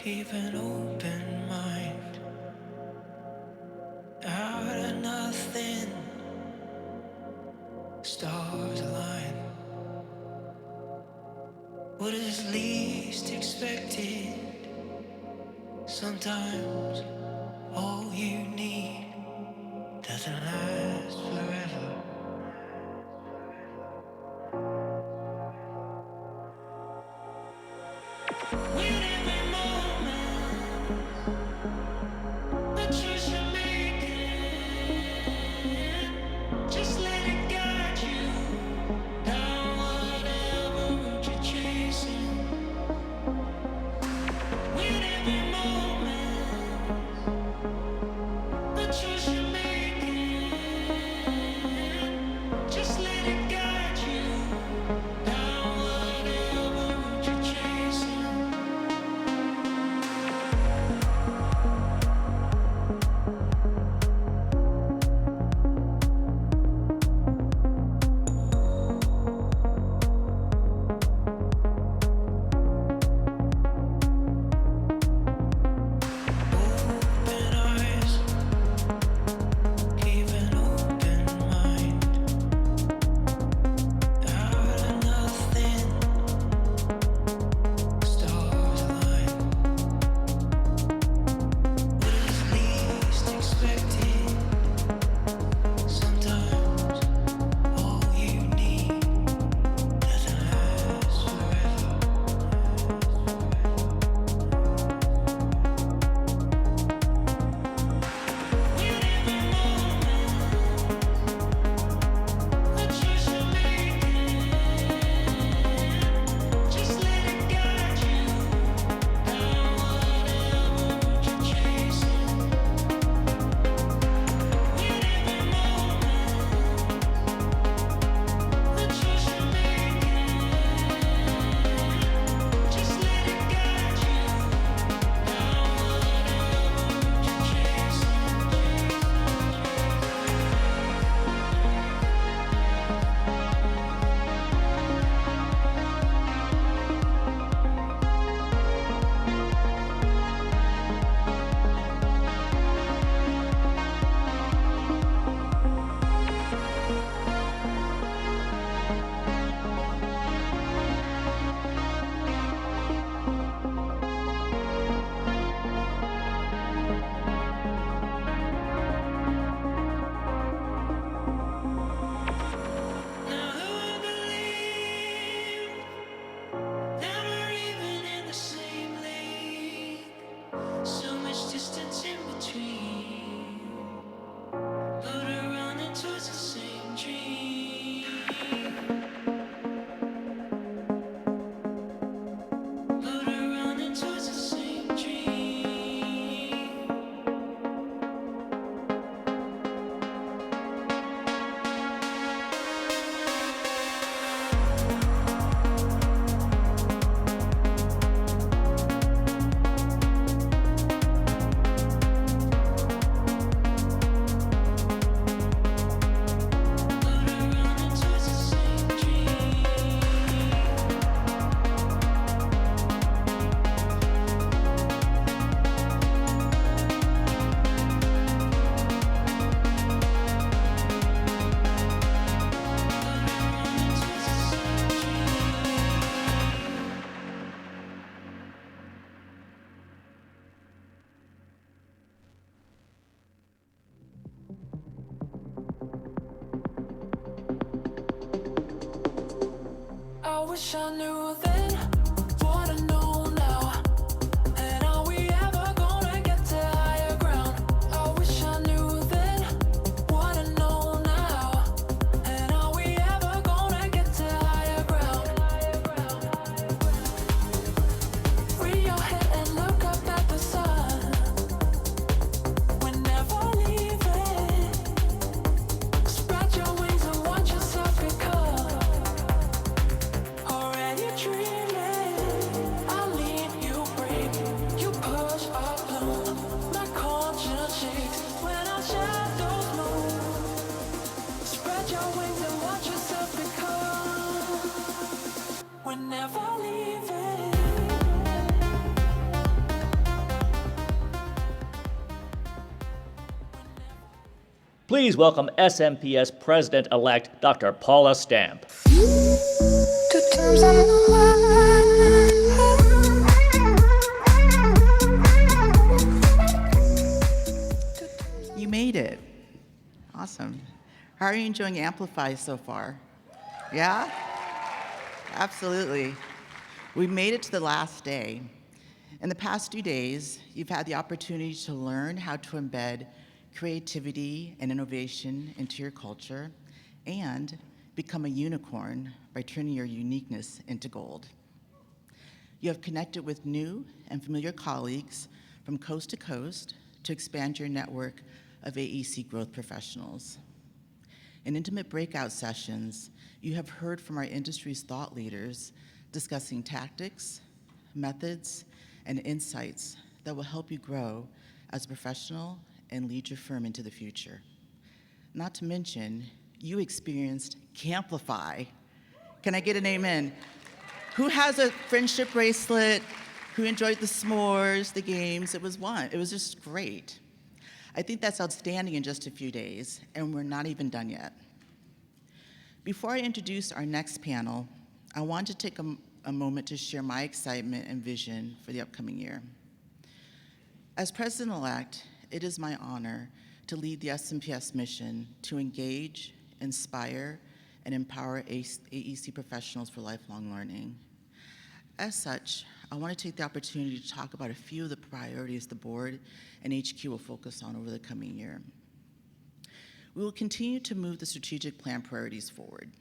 keep an open mind. Out of nothing, stars align. What is least expected? Sometimes all you need doesn't last forever. With every moment, the choice you're making, just let it guide you down whatever route you're chasing. With every moment, the choice you're making, just let it guide you down whatever route you're chasing. Open eyes, keep an open mind. Out of nothing, stars align. What is least expected? Sometimes all you need doesn't last forever. With every moment, the choice you're making, just let it guide you down whatever route you're chasing. With every moment, the choice you're making, just let it guide you down whatever route you're chasing. Now who would believe that we're even in the same league? So much distance in between, but we're running towards the same dream. But we're running towards the same dream. But we're running towards the same dream. I wish I knew then what I know now. And are we ever gonna get to higher ground? I wish I knew then what I know now. And are we ever gonna get to higher ground? Free your head and look up at the sun. We're never leaving. Spread your wings and watch yourself become already dreaming. Please welcome SMPS President-elect Dr. Paula Stamp. Two times on the You made it. Awesome. How are you enjoying Amplify so far? Yeah? Absolutely. We made it to the last day. In the past 2 days, you've had the opportunity to learn how to embed creativity and innovation into your culture and become a unicorn by turning your uniqueness into gold. You have connected with new and familiar colleagues from coast to coast to expand your network of AEC growth professionals. In intimate breakout sessions, you have heard from our industry's thought leaders discussing tactics, methods, and insights that will help you grow as a professional and lead your firm into the future. Not to mention, you experienced Camplify. Can I get an amen? Who has a friendship bracelet? Who enjoyed the s'mores, the games? It was just great. I think that's outstanding in just a few days, and we're not even done yet. Before I introduce our next panel, I want to take a moment to share my excitement and vision for the upcoming year. As President-elect, it is my honor to lead the SMPS mission to engage, inspire, and empower AEC professionals for lifelong learning. As such, I want to take the opportunity to talk about a few of the priorities the board and HQ will focus on over the coming year. We will continue to move the strategic plan priorities forward.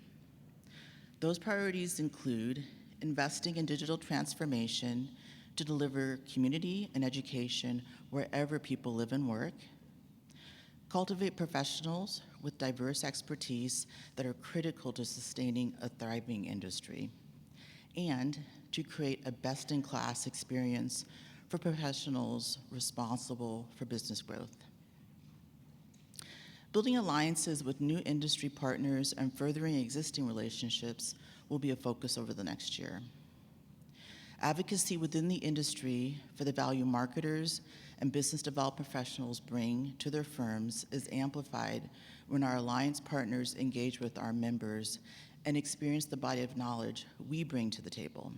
Those priorities include investing in digital transformation to deliver community and education wherever people live and work, cultivate professionals with diverse expertise that are critical to sustaining a thriving industry, and to create a best-in-class experience for professionals responsible for business growth. Building alliances with new industry partners and furthering existing relationships will be a focus over the next year. Advocacy within the industry for the value marketers and business development professionals bring to their firms is amplified when our alliance partners engage with our members and experience the body of knowledge we bring to the table.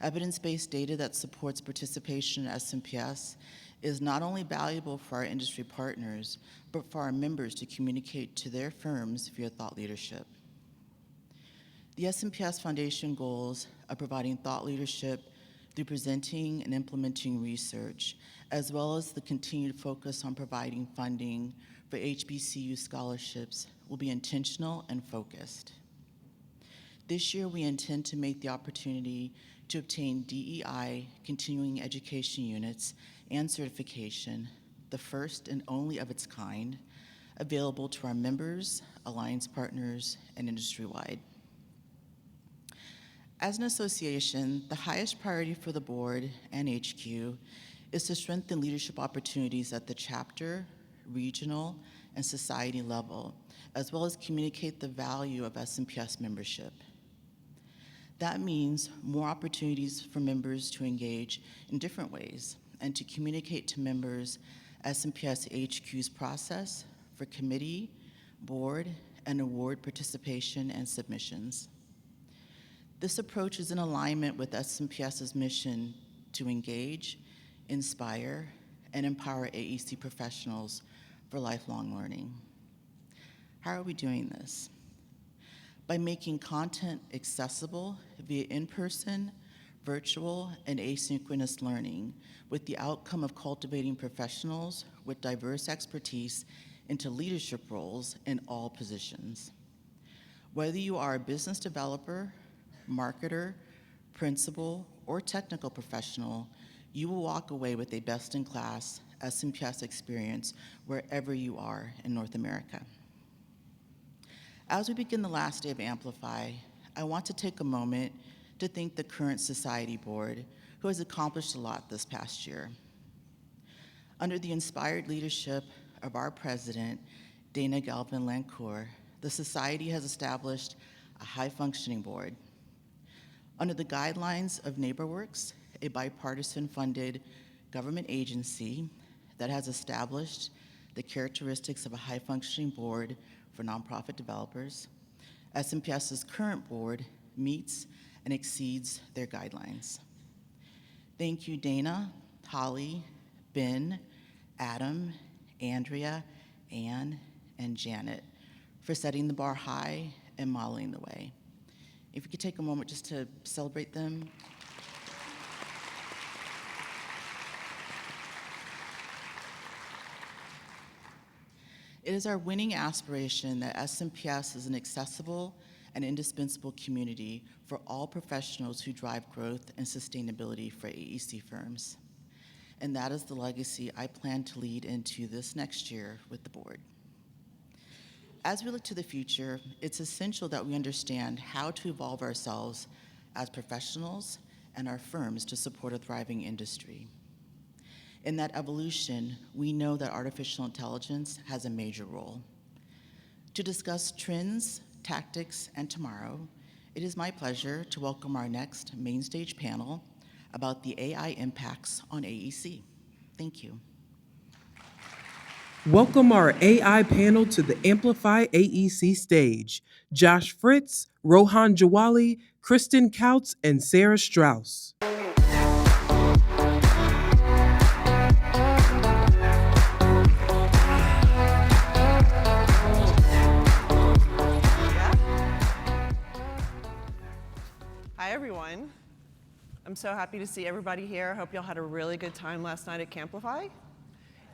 Evidence-based data that supports participation in SMPS is not only valuable for our industry partners, but for our members to communicate to their firms via thought leadership. The SMPS Foundation goals are providing thought leadership through presenting and implementing research, as well as the continued focus on providing funding for HBCU scholarships will be intentional and focused. This year, we intend to make the opportunity to obtain DEI continuing education units and certification, the first and only of its kind, available to our members, alliance partners, and industry-wide. As an association, the highest priority for the board and HQ is to strengthen leadership opportunities at the chapter, regional, and society level, as well as communicate the value of SMPS membership. That means more opportunities for members to engage in different ways and to communicate to members SMPS HQ's process for committee, board, and award participation and submissions. This approach is in alignment with SMPS's mission to engage, inspire, and empower AEC professionals for lifelong learning. How are we doing this? By making content accessible via in-person, virtual, and asynchronous learning, with the outcome of cultivating professionals with diverse expertise into leadership roles in all positions. Whether you are a business developer, marketer, principal, or technical professional, you will walk away with a best-in-class SMPS experience wherever you are in North America. As we begin the last day of Amplify, I want to take a moment to thank the current Society Board, who has accomplished a lot this past year. Under the inspired leadership of our president, Dana Galvin-Lancourt, the Society has established a high-functioning board. Under the guidelines of NeighborWorks, a bipartisan-funded government agency that has established, the characteristics of a high-functioning board for nonprofit developers. SMPS's current board meets and exceeds their guidelines. Thank you, Dana, Holly, Ben, Adam, Andrea, Anne, and Janet for setting the bar high and modeling the way. If you could take a moment just to celebrate them. It is our winning aspiration that SMPS is an accessible and indispensable community for all professionals who drive growth and sustainability for AEC firms. And that is the legacy I plan to lead into this next year with the board. As we look to the future, it's essential that we understand how to evolve ourselves as professionals and our firms to support a thriving industry. In that evolution, we know that artificial intelligence has a major role. To discuss trends, tactics, and tomorrow, it is my pleasure to welcome our next Mainstage panel about the AI impacts on AEC. Thank you. Welcome our AI panel to the Amplify AEC stage. Josh Fritz, Rohan Jawali, Kristin Kautz, and Sarah Strauss. Hi, everyone. I'm so happy to see everybody here. I hope y'all had a really good time last night at Amplify.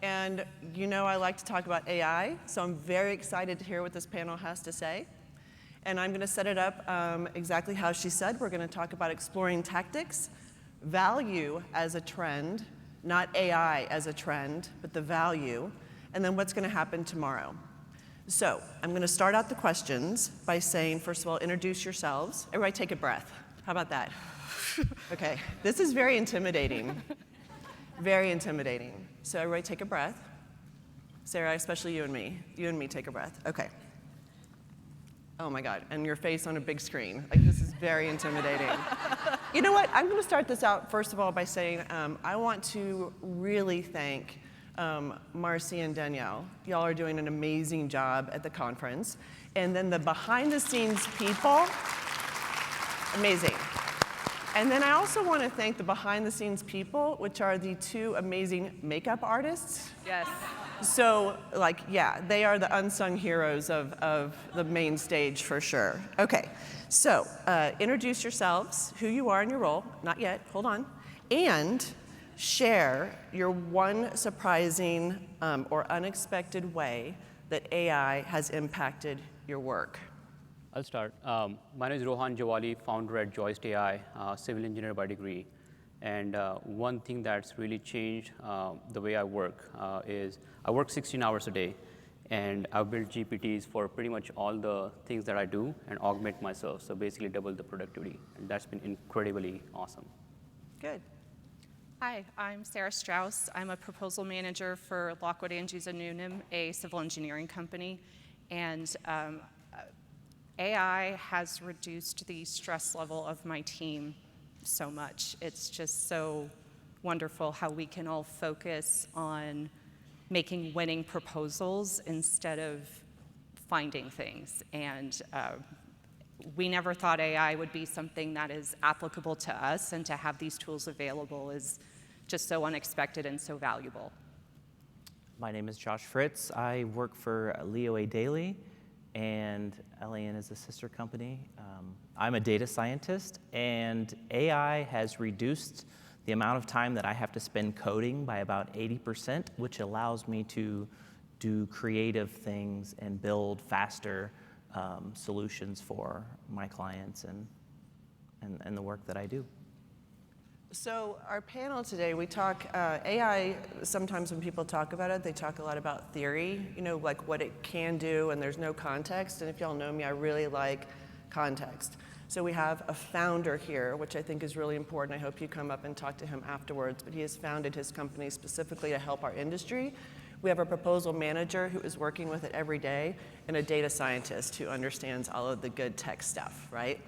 And you know I like to talk about AI, so I'm very excited to hear what this panel has to say. And I'm going to set it up exactly how she said. We're going to talk about exploring tactics, value as a trend, not AI as a trend, but the value, and then what's going to happen tomorrow. So I'm going to start out the questions by saying, first of all, introduce yourselves. Everybody take a breath. How about that? Okay, this is very intimidating. Very intimidating. So everybody take a breath. Sarah, especially you and me. You and me take a breath. Okay. Oh my God, and your face on a big screen. Like, this is very intimidating. You know what, I'm gonna start this out first of all by saying I want to really thank Marcy and Danielle. Y'all are doing an amazing job at the conference. And then the behind the scenes people, amazing. And then I also want to thank the behind-the-scenes people, which are the two amazing makeup artists. Yes. So, like, yeah, they are the unsung heroes of the main stage for sure. Okay, so introduce yourselves, who you are in your role, not yet, hold on, and share your one surprising or unexpected way that AI has impacted your work. I'll start. My name is Rohan Jawali, founder at Joist AI, civil engineer by degree. And one thing that's really changed the way I work is I work 16 hours a day, and I've built GPTs for pretty much all the things that I do and augment myself, so basically double the productivity. And that's been incredibly awesome. Good. Hi, I'm Sarah Strauss. I'm a proposal manager for Lockwood Andrews & Newnham, a civil engineering company. And AI has reduced the stress level of my team so much. It's just so wonderful how we can all focus on making winning proposals instead of finding things. And we never thought AI would be something that is applicable to us, and to have these tools available is just so unexpected and so valuable. My name is Josh Fritz. I work for Leo A. Daly, and LAN is a sister company. I'm a data scientist, and AI has reduced the amount of time that I have to spend coding by about 80%, which allows me to do creative things and build faster solutions for my clients and the work that I do. So our panel today, we talk, AI, sometimes when people talk about it, they talk a lot about theory, you know, like what it can do, and there's no context. And if y'all know me, I really like context. So we have a founder here, which I think is really important. I hope you come up and talk to him afterwards, but he has founded his company specifically to help our industry. We have a proposal manager who is working with it every day, and a data scientist who understands all of the good tech stuff, right?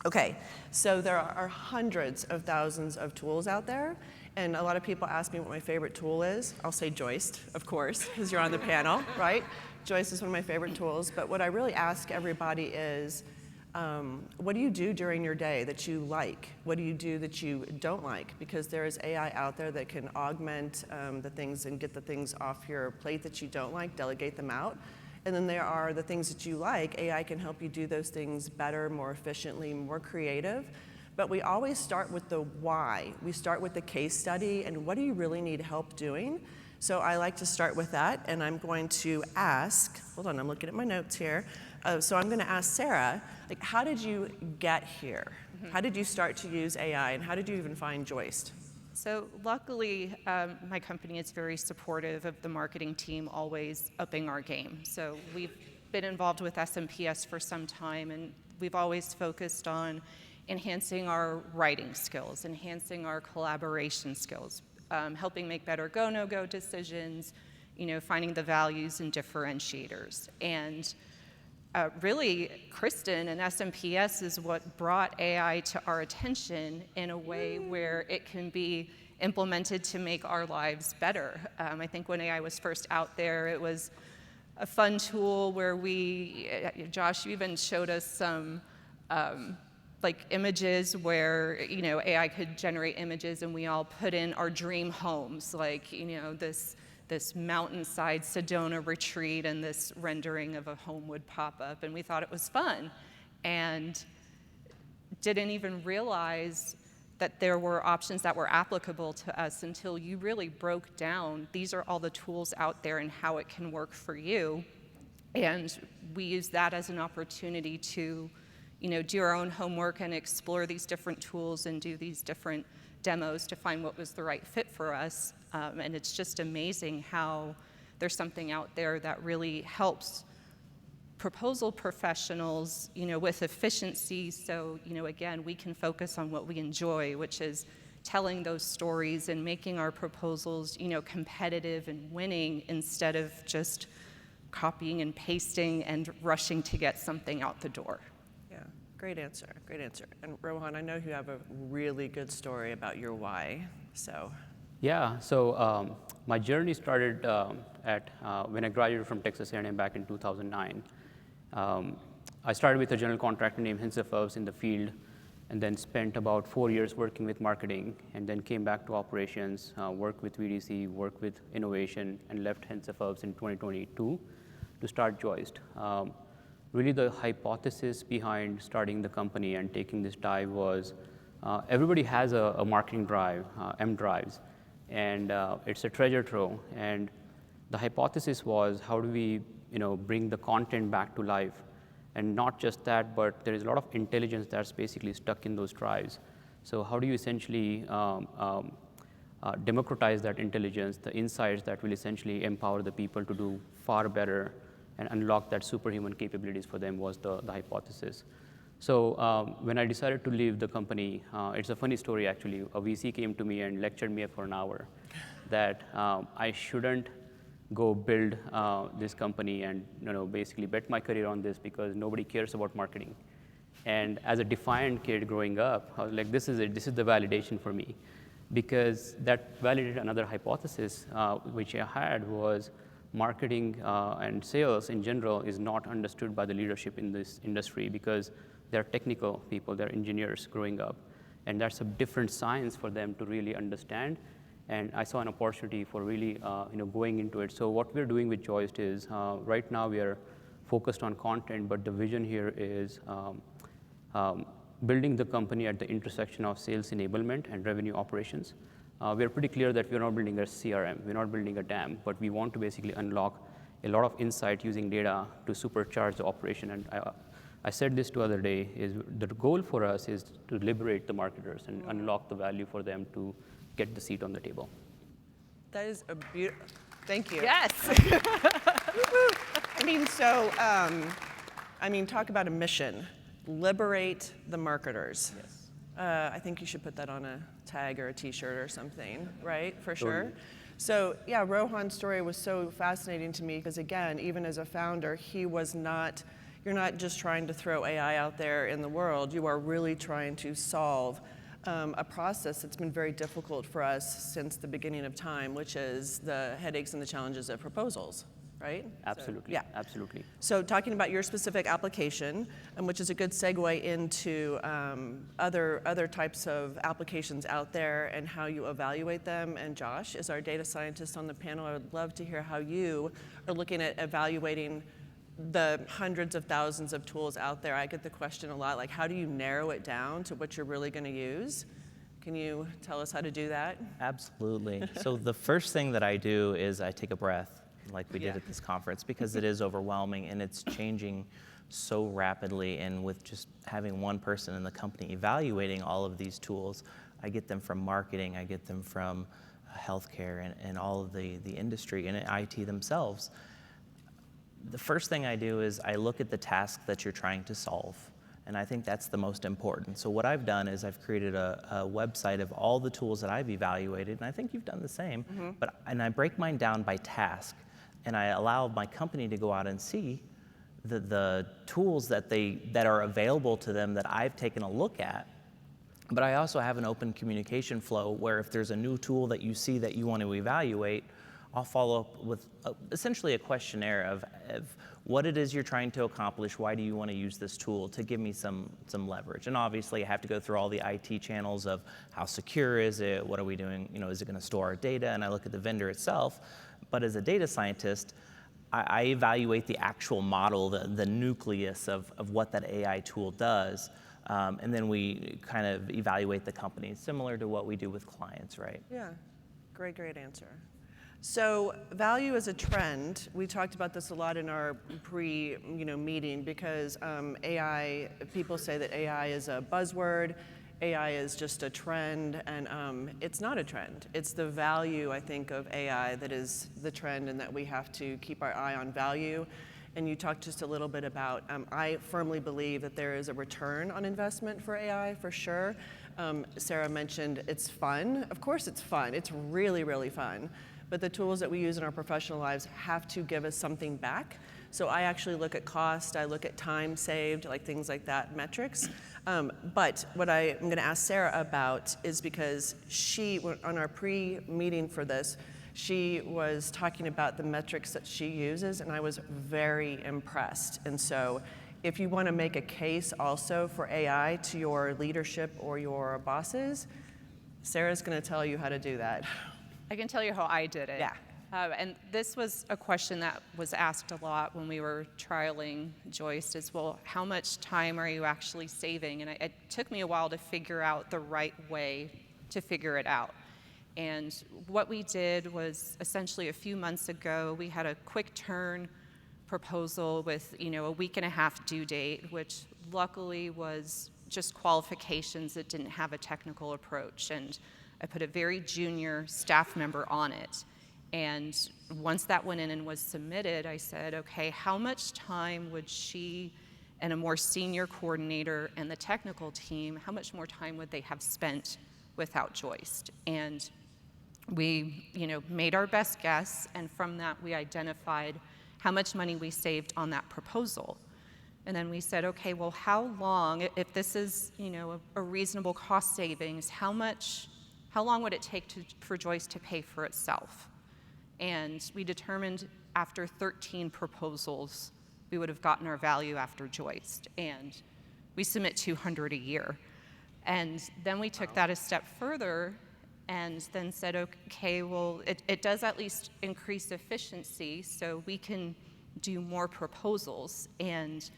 Okay, so there are hundreds of thousands of tools out there, And a lot of people ask me what my favorite tool is. I'll say Joist, of course, because you're on the panel, right? Joist is one of my favorite tools. But what I really ask everybody is, what do you do during your day that you like? What do you do that you don't like? Because there is AI out there that can augment the things and get the things off your plate that you don't like, delegate them out. And then there are the things that you like. AI can help you do those things better, more efficiently, more creative. But we always start with the why. We start with the case study and what do you really need help doing? So I like to start with that, and I'm going to ask, hold on, I'm looking at my notes here. So I'm going to ask Sarah, like, how did you get here? How did you start to use AI, and how did you even find Joist? So luckily, my company is very supportive of the marketing team always upping our game. So we've been involved with SMPS for some time, and we've always focused on enhancing our writing skills, enhancing our collaboration skills, helping make better go, no-go decisions, finding the values and differentiators. And really, Kristin and SMPS is what brought AI to our attention in a way where it can be implemented to make our lives better. I think when AI was first out there, it was a fun tool where Josh, you even showed us some like images where, AI could generate images and we all put in our dream homes, like, this mountainside Sedona retreat and this rendering of a home would pop up, and we thought it was fun and didn't even realize that there were options that were applicable to us until you really broke down, these are all the tools out there and how it can work for you. And we use that as an opportunity to, do our own homework and explore these different tools and do these different demos to find what was the right fit for us. And it's just amazing how there's something out there that really helps proposal professionals, with efficiency. So, again, we can focus on what we enjoy, which is telling those stories and making our proposals, competitive and winning instead of just copying and pasting and rushing to get something out the door. Yeah, great answer, great answer. And Rohan, I know you have a really good story about your why, so. Yeah, so my journey started when I graduated from Texas A&M back in 2009. I started with a general contractor named Hinze Phelps in the field, and then spent about 4 years working with marketing, and then came back to operations, worked with VDC, worked with innovation, and left Hinze Phelps in 2022 to start Joist. Really the hypothesis behind starting the company and taking this dive was everybody has a marketing drive, M drives, and it's a treasure trove. And the hypothesis was, how do we bring the content back to life? And not just that, but there is a lot of intelligence that's basically stuck in those drives. So how do you essentially democratize that intelligence, the insights that will essentially empower the people to do far better and unlock that superhuman capabilities for them was the hypothesis. So when I decided to leave the company, it's a funny story actually. A VC came to me and lectured me for an hour that I shouldn't go build this company and basically bet my career on this because nobody cares about marketing. And as a Defiant kid growing up, I was like, this is it, this is the validation for me. Because that validated another hypothesis which I had was marketing and sales in general is not understood by the leadership in this industry because they're technical people, they're engineers growing up. And that's a different science for them to really understand. And I saw an opportunity for really going into it. So what we're doing with Joist is right now we are focused on content, but the vision here is building the company at the intersection of sales enablement and revenue operations. We're pretty clear that we're not building a CRM, we're not building a DAM, but we want to basically unlock a lot of insight using data to supercharge the operation. And I said this the other day, is the goal for us is to liberate the marketers and unlock the value for them to get the seat on the table. That is a beautiful, thank you. Yes. Talk about a mission. Liberate the marketers. Yes. I think you should put that on a tag or a t-shirt or something, right? For sure. Totally. So yeah, Rohan's story was so fascinating to me because again, even as a founder, you're not just trying to throw AI out there in the world, you are really trying to solve a process that's been very difficult for us since the beginning of time, which is the headaches and the challenges of proposals, right? Absolutely. So, yeah. Absolutely. So talking about your specific application, which is a good segue into other types of applications out there and how you evaluate them. And Josh is our data scientist on the panel. I would love to hear how you are looking at evaluating the hundreds of thousands of tools out there. I get the question a lot, like, how do you narrow it down to what you're really going to use? Can you tell us how to do that? Absolutely. So the first thing that I do is I take a breath, like we did at this conference, because it is overwhelming and it's changing so rapidly. And with just having one person in the company evaluating all of these tools, I get them from marketing, I get them from healthcare and all of the industry and IT themselves. The first thing I do is I look at the task that you're trying to solve, and I think that's the most important. So what I've done is I've created a website of all the tools that I've evaluated, and I think you've done the same, and I break mine down by task, and I allow my company to go out and see the tools that are available to them that I've taken a look at. But I also have an open communication flow where if there's a new tool that you see that you want to evaluate, I'll follow up with essentially a questionnaire of what it is you're trying to accomplish, why do you want to use this tool, to give me some leverage. And obviously I have to go through all the IT channels of how secure is it, what are we doing, is it going to store our data, and I look at the vendor itself. But as a data scientist, I evaluate the actual model, the nucleus of what that AI tool does, and then we kind of evaluate the company, similar to what we do with clients, right? Yeah, great answer. So value as a trend, we talked about this a lot in our meeting, because AI, people say that AI is a buzzword, AI is just a trend, and it's not a trend. It's the value, I think, of AI that is the trend, and that we have to keep our eye on value. And you talked just a little bit about, I firmly believe that there is a return on investment for AI, for sure. Sarah mentioned it's fun. Of course it's fun. It's really, really fun. But the tools that we use in our professional lives have to give us something back. So I actually look at cost, I look at time saved, like things like that, metrics. But what I'm going to ask Sarah about is, because she, on our pre-meeting for this, she was talking about the metrics that she uses, and I was very impressed. And so if you want to make a case also for AI to your leadership or your bosses, Sarah's going to tell you how to do that. I can tell you how I did it. Yeah. And this was a question that was asked a lot when we were trialing Joist, is, well, how much time are you actually saving? And it took me a while to figure out the right way to figure it out. And what we did was, essentially a few months ago, we had a quick turn proposal with a week and a half due date, which luckily was just qualifications that didn't have a technical approach. And I put a very junior staff member on it. And once that went in and was submitted, I said, okay, how much time would she and a more senior coordinator and the technical team, how much more time would they have spent without Joist? And we made our best guess, and from that we identified how much money we saved on that proposal. And then we said, okay, well, how long, if this is a reasonable cost savings, how long would it take for Joist to pay for itself? And we determined after 13 proposals, we would have gotten our value after Joist. And we submit 200 a year. And then we took that a step further and then said, okay, well, it does at least increase efficiency, so we can do more proposals. And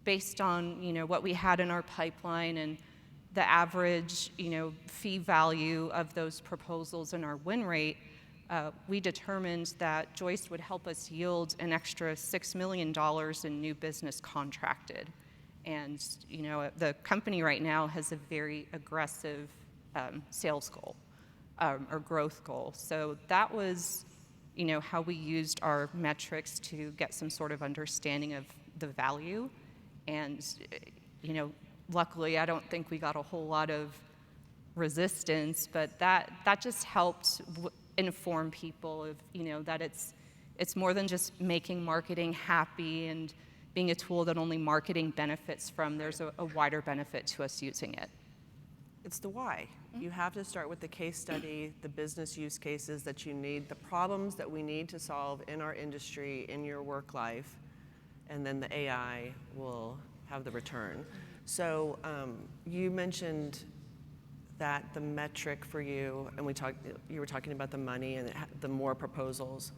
based on what we had in our pipeline and the average fee value of those proposals and our win rate, we determined that Joist would help us yield an extra $6 million in new business contracted. And the company right now has a very aggressive sales goal or growth goal. So that was how we used our metrics to get some sort of understanding of the value. And luckily, I don't think we got a whole lot of resistance, but that just helped inform people of that it's more than just making marketing happy and being a tool that only marketing benefits from. There's a wider benefit to us using it. It's the why. You have to start with the case study, the business use cases that you need, the problems that we need to solve in our industry, in your work life, and then the AI will have the return. So you mentioned that the metric for you, and you were talking about the money and the more proposals.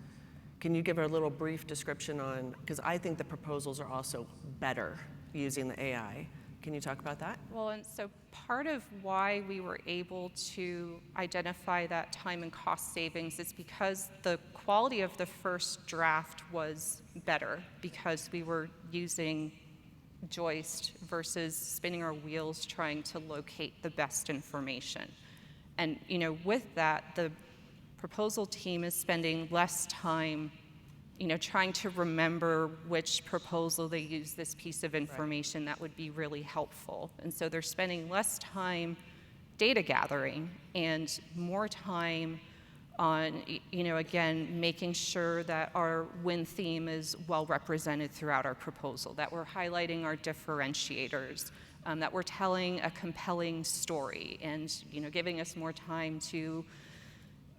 Can you give a little brief description on, because I think the proposals are also better using the AI. Can you talk about that? Well, and so part of why we were able to identify that time and cost savings is because the quality of the first draft was better, because we were using Joist versus spinning our wheels trying to locate the best information. And with that, the proposal team is spending less time trying to remember which proposal they use this piece of information that would be really helpful. And so they're spending less time data gathering and more time on, again, making sure that our win theme is well represented throughout our proposal, that we're highlighting our differentiators, that we're telling a compelling story, and, giving us more time to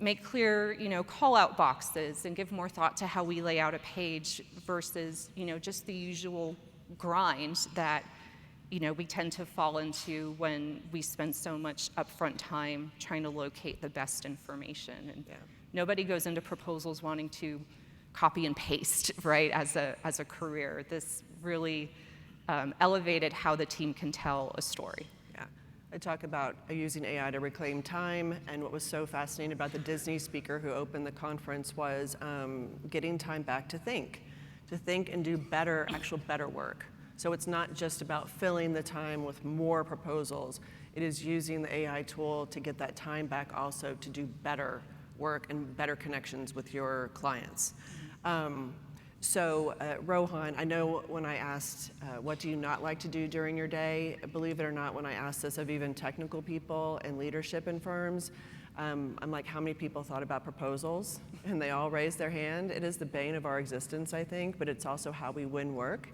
make clear, call-out boxes and give more thought to how we lay out a page versus, just the usual grind that, we tend to fall into when we spend so much upfront time trying to locate the best information. And nobody goes into proposals wanting to copy and paste, right, as a career. This really elevated how the team can tell a story. I talk about using AI to reclaim time, and what was so fascinating about the Disney speaker who opened the conference was getting time back to think and do better work. So it's not just about filling the time with more proposals. It is using the AI tool to get that time back also to do better work and better connections with your clients. So Rohan, I know when I asked, what do you not like to do during your day? Believe it or not, when I asked this of even technical people and leadership in firms, I'm like, how many people thought about proposals? And they all raised their hand. It is the bane of our existence, I think, but it's also how we win work.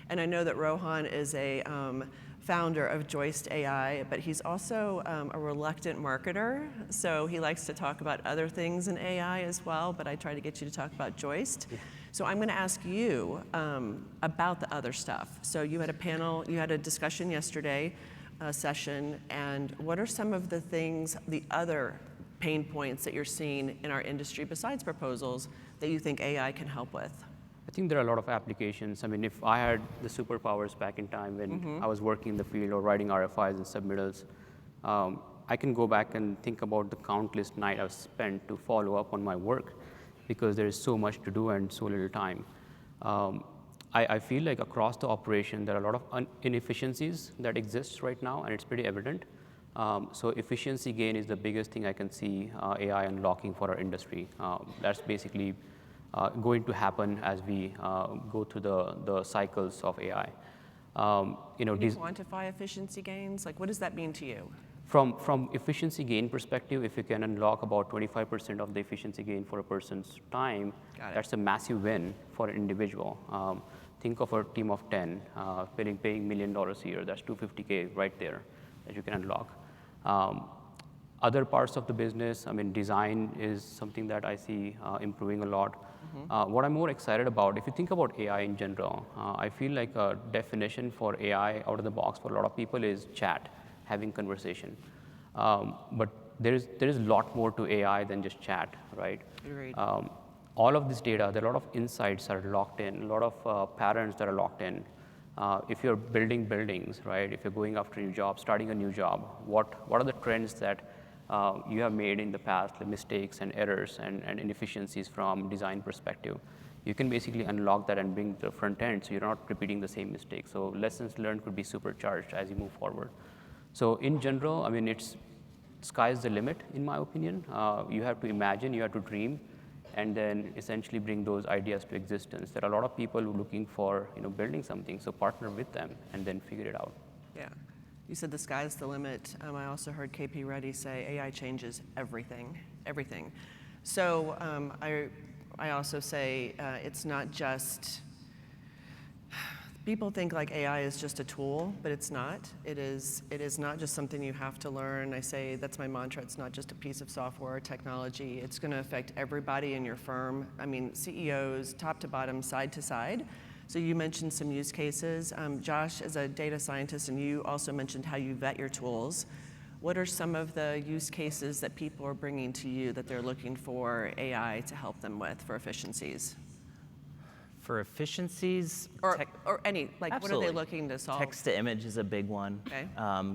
And I know that Rohan is a founder of Joist AI, but he's also a reluctant marketer. So he likes to talk about other things in AI as well, but I try to get you to talk about Joist. So I'm going to ask you about the other stuff. So you had a panel, you had a discussion yesterday, session, and what are some of the things, the other pain points that you're seeing in our industry besides proposals that you think AI can help with? I think there are a lot of applications. I mean, if I had the superpowers back in time when I was working in the field or writing RFIs and submittals, I can go back and think about the countless nights I've spent to follow up on my work, because there is so much to do and so little time. I feel like across the operation, there are a lot of inefficiencies that exist right now, and it's pretty evident. So efficiency gain is the biggest thing I can see AI unlocking for our industry. That's basically going to happen as we go through the cycles of AI. Can you quantify efficiency gains? Like, what does that mean to you? From efficiency gain perspective, if you can unlock about 25% of the efficiency gain for a person's time, that's a massive win for an individual. Think of a team of 10 paying $1 million a year. That's $250K right there that you can unlock. Other parts of the business, I mean, design is something that I see improving a lot. What I'm more excited about, if you think about AI in general, I feel like a definition for AI out of the box for a lot of people is chat, having conversation. But there is a lot more to AI than just chat, right? Agreed. All of this data, there are a lot of insights that are locked in, a lot of patterns that are locked in. If you're building buildings, right? If you're going after a new job, starting a new job, what are the trends that you have made in the past, the mistakes and errors and inefficiencies from design perspective? You can basically unlock that and bring the front end so you're not repeating the same mistakes. So lessons learned could be supercharged as you move forward. So in general, I mean, sky's the limit, in my opinion. You have to imagine, you have to dream, and then essentially bring those ideas to existence. There are a lot of people looking for building something, so partner with them and then figure it out. Yeah. You said the sky's the limit. I also heard KP Reddy say AI changes everything, everything. So I also say it's not just People think like AI is just a tool, but it's not. It is not just something you have to learn. I say that's my mantra. It's not just a piece of software or technology. It's going to affect everybody in your firm. I mean, CEOs, top to bottom, side to side. So you mentioned some use cases. Josh, as a data scientist, and you also mentioned how you vet your tools. What are some of the use cases that people are bringing to you that they're looking for AI to help them with for efficiencies? For efficiencies, Or any, like, absolutely. What are they looking to solve? Text to image is a big one. Okay.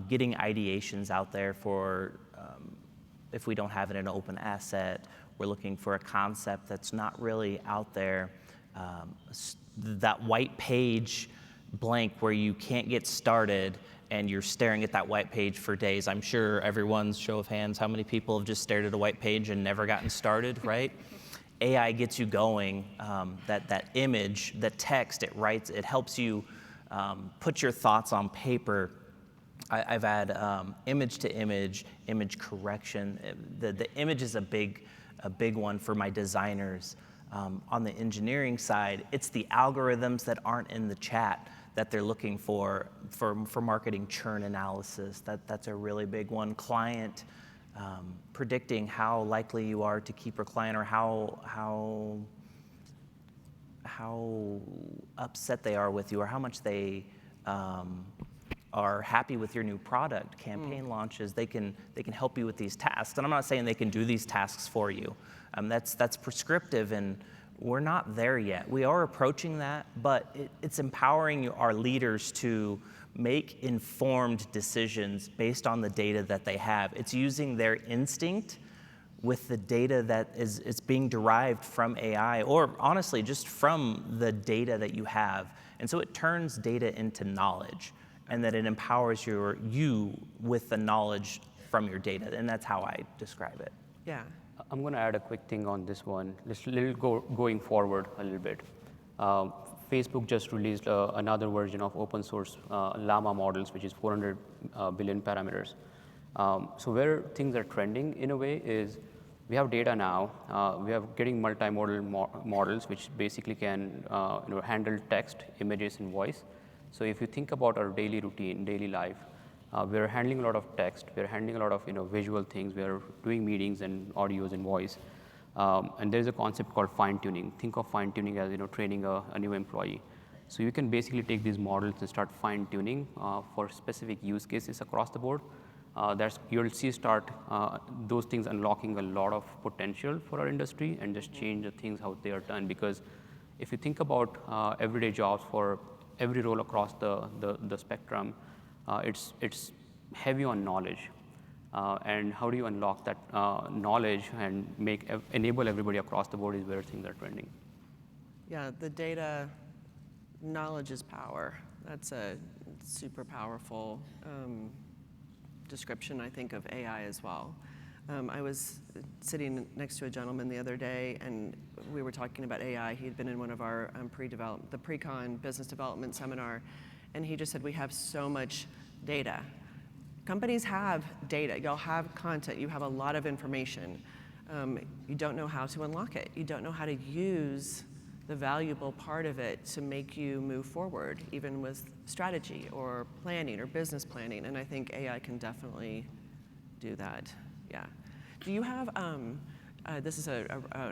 Getting ideations out there for if we don't have it in an open asset, we're looking for a concept that's not really out there. That white page blank where you can't get started and you're staring at that white page for days. I'm sure everyone's show of hands, how many people have just stared at a white page and never gotten started, right? AI gets you going, that image, the text, it writes, it helps you put your thoughts on paper. I've had image to image correction. The image is a big one for my designers. On the engineering side, it's the algorithms that aren't in the chat that they're looking for marketing churn analysis. That's a really big one. Client, predicting how likely you are to keep your client or how upset they are with you or how much they are happy with your new product. Campaign launches, they can help you with these tasks. And I'm not saying they can do these tasks for you. That's prescriptive, and we're not there yet. We are approaching that, but it's empowering our leaders to make informed decisions based on the data that they have. It's using their instinct with the data that is being derived from AI, or honestly, just from the data that you have. And so it turns data into knowledge, and that it empowers you with the knowledge from your data, and that's how I describe it. Yeah. I'm going to add a quick thing on this one. Just going forward a little bit. Facebook just released another version of open source llama models, which is 400 billion parameters. So where things are trending in a way is we have data now. We are getting multimodal models, which basically can handle text, images, and voice. So if you think about our daily routine, daily life, we're handling a lot of text. We're handling a lot of visual things. We're doing meetings and audios and voice. And there's a concept called fine-tuning. Think of fine-tuning as training a new employee. So you can basically take these models and start fine-tuning for specific use cases across the board. You'll see those things unlocking a lot of potential for our industry and just change the things how they are done. Because if you think about everyday jobs for every role across the spectrum, it's heavy on knowledge. And how do you unlock that knowledge and enable everybody across the board is where things are trending. Yeah, the data, knowledge is power. That's a super powerful description, I think, of AI as well. I was sitting next to a gentleman the other day, and we were talking about AI. He had been in one of our the pre-con business development seminar, and he just said, we have so much data. Companies have data. Y'all have content. You have a lot of information. You don't know how to unlock it. You don't know how to use the valuable part of it to make you move forward, even with strategy or planning or business planning. And I think AI can definitely do that. Yeah. Do you have, this is an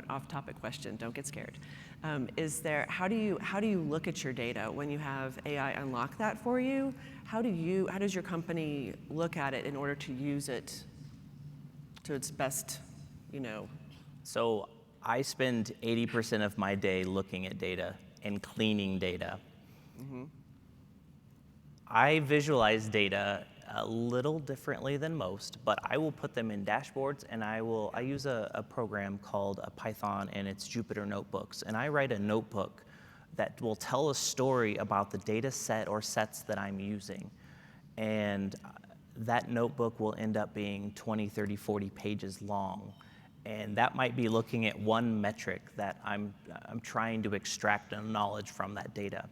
off-topic question, don't get scared. How do you look at your data when you have AI unlock that for you? How does your company look at it in order to use it to its best, So I spend 80% of my day looking at data and cleaning data. Mm-hmm. I visualize data a little differently than most, but I will put them in dashboards, and I use a program called Python, and it's Jupyter Notebooks. And I write a notebook that will tell a story about the data set or sets that I'm using. And that notebook will end up being 20, 30, 40 pages long. And that might be looking at one metric that I'm trying to extract knowledge from that data.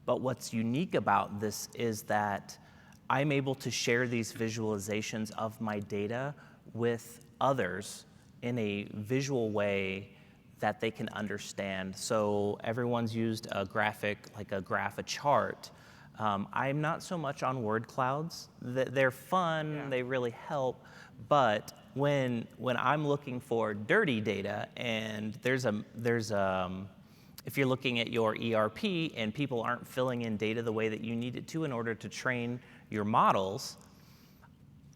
But what's unique about this is that I'm able to share these visualizations of my data with others in a visual way that they can understand. So everyone's used a graphic, like a graph, a chart. I'm not so much on word clouds. They're fun, Yeah. they really help, but when I'm looking for dirty data, and if you're looking at your ERP and people aren't filling in data the way that you need it to in order to train your models,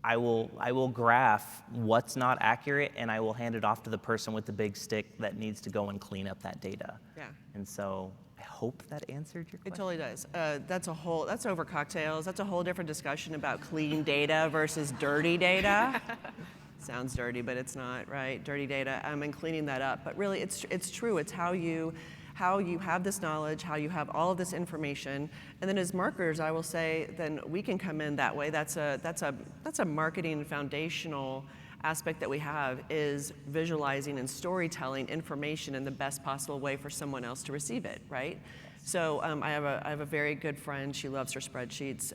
I will graph what's not accurate, and I will hand it off to the person with the big stick that needs to go and clean up that data. Yeah. And so I hope that answered your question. It totally does. That's over cocktails. That's a whole different discussion about clean data versus dirty data. Sounds dirty, but it's not, right? Dirty data, and cleaning that up. But really, it's true. It's how you have this knowledge, how you have all of this information, and then as marketers, I will say, then we can come in that way. That's a marketing foundational aspect that we have, is visualizing and storytelling information in the best possible way for someone else to receive it, right? So I have a very good friend. She loves her spreadsheets,